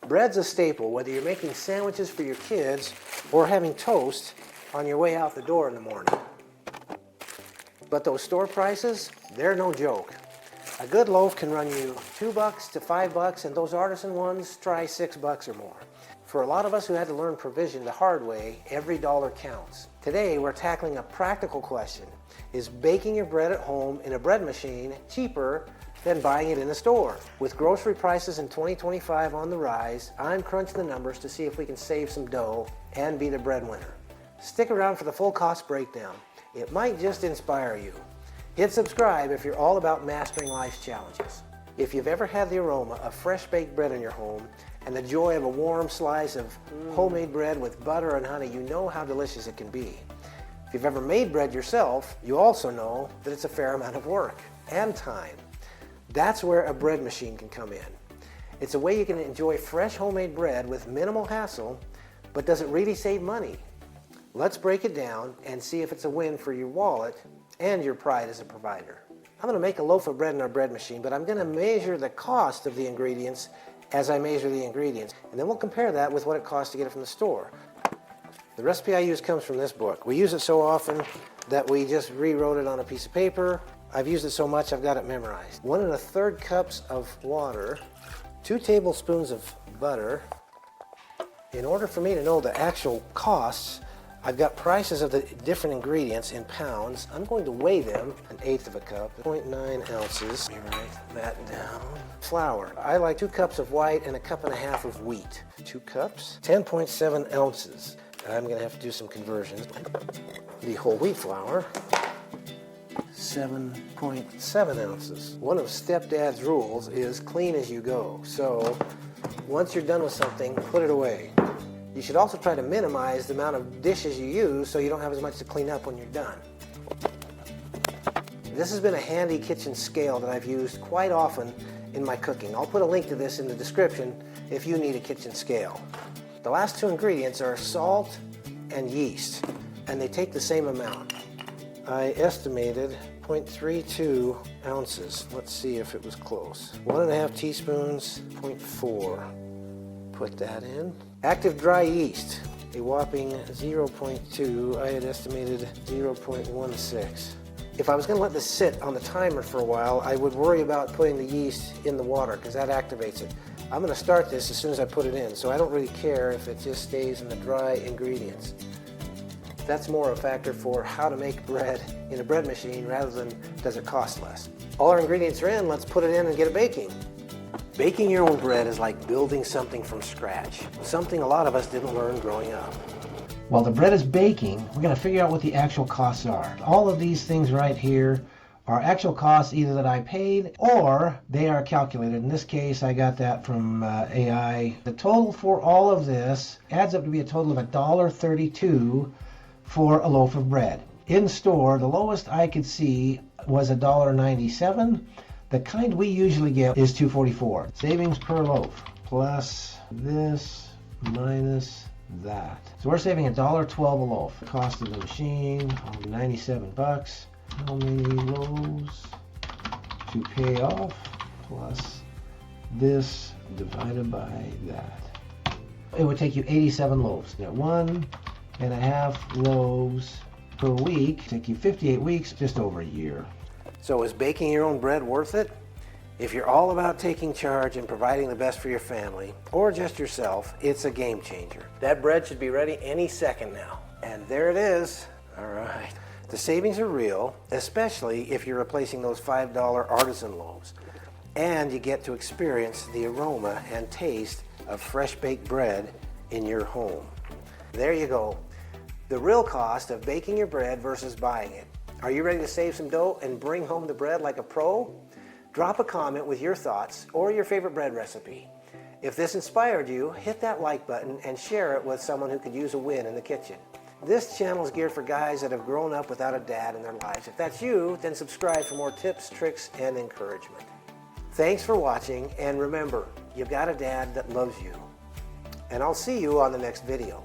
Bread's a staple, whether you're making sandwiches for your kids or having toast on your way out the door in the morning. But those store prices, they're no joke. A good loaf can run you $2 to $5, and those artisan ones try $6 or more. For a lot of us who had to learn provision the hard way, every dollar counts. Today, we're tackling a practical question. Is baking your bread at home in a bread machine cheaper than buying it in a store? With grocery prices in 2025 on the rise, I'm crunching the numbers to see if we can save some dough and be the breadwinner. Stick around for the full cost breakdown. It might just inspire you. Hit subscribe if you're all about mastering life's challenges. If you've ever had the aroma of fresh baked bread in your home and the joy of a warm slice of homemade bread with butter and honey, you know how delicious it can be. If you've ever made bread yourself, you also know that it's a fair amount of work and time. That's where a bread machine can come in. It's a way you can enjoy fresh homemade bread with minimal hassle, but does it really save money? Let's break it down and see if it's a win for your wallet and your pride as a provider. I'm going to make a loaf of bread in our bread machine, but I'm going to measure the cost of the ingredients as I measure the ingredients, and then we'll compare that with what it costs to get it from the store. The recipe I use comes from this book. We use it so often that we just rewrote it on a piece of paper. I've used it so much I've got it memorized. 1 1/3 cups of water, 2 tablespoons of butter. In order for me to know the actual costs, I've got prices of the different ingredients in pounds. I'm going to weigh them, 1/8 of a cup, 0.9 ounces. Let me write that down. Flour. I like 2 cups of white and 1.5 cups of wheat. 2 cups, 10.7 ounces. I'm going to have to do some conversions. The whole wheat flour, 7.7 ounces. One of Stepdad's rules is clean as you go. So once you're done with something, put it away. You should also try to minimize the amount of dishes you use so you don't have as much to clean up when you're done. This has been a handy kitchen scale that I've used quite often in my cooking. I'll put a link to this in the description if you need a kitchen scale. The last 2 ingredients are salt and yeast, and they take the same amount. I estimated 0.32 ounces. Let's see if it was close. 1.5 teaspoons, 0.4. Put that in. Active dry yeast, a whopping 0.2. I had estimated 0.16. If I was going to let this sit on the timer for a while, I would worry about putting the yeast in the water because that activates it. I'm going to start this as soon as I put it in, so I don't really care if it just stays in the dry ingredients. That's more a factor for how to make bread in a bread machine rather than does it cost less. All our ingredients are in, let's put it in and get it baking. Baking your own bread is like building something from scratch, something a lot of us didn't learn growing up. While the bread is baking, we're going to figure out what the actual costs are. All of these things right here are actual costs either that I paid or they are calculated. In this case, I got that from AI. The total for all of this adds up to be a total of $1.32 for a loaf of bread. In store, the lowest I could see was $1.97. The kind we usually get is $2.44. Savings per loaf, plus this, minus that. So we're saving $1.12 a loaf. The cost of the machine, $97. How many loaves to pay off, plus this divided by that. It would take you 87 loaves. Now 1.5 loaves per week. Take you 58 weeks, just over a year. So is baking your own bread worth it? If you're all about taking charge and providing the best for your family, or just yourself, it's a game changer. That bread should be ready any second now. And there it is. All right. The savings are real, especially if you're replacing those $5 artisan loaves. And you get to experience the aroma and taste of fresh baked bread in your home. There you go. The real cost of baking your bread versus buying it. Are you ready to save some dough and bring home the bread like a pro? Drop a comment with your thoughts or your favorite bread recipe. If this inspired you, hit that like button and share it with someone who could use a win in the kitchen. This channel is geared for guys that have grown up without a dad in their lives. If that's you, then subscribe for more tips, tricks, and encouragement. Thanks for watching, and remember, you've got a dad that loves you. And I'll see you on the next video.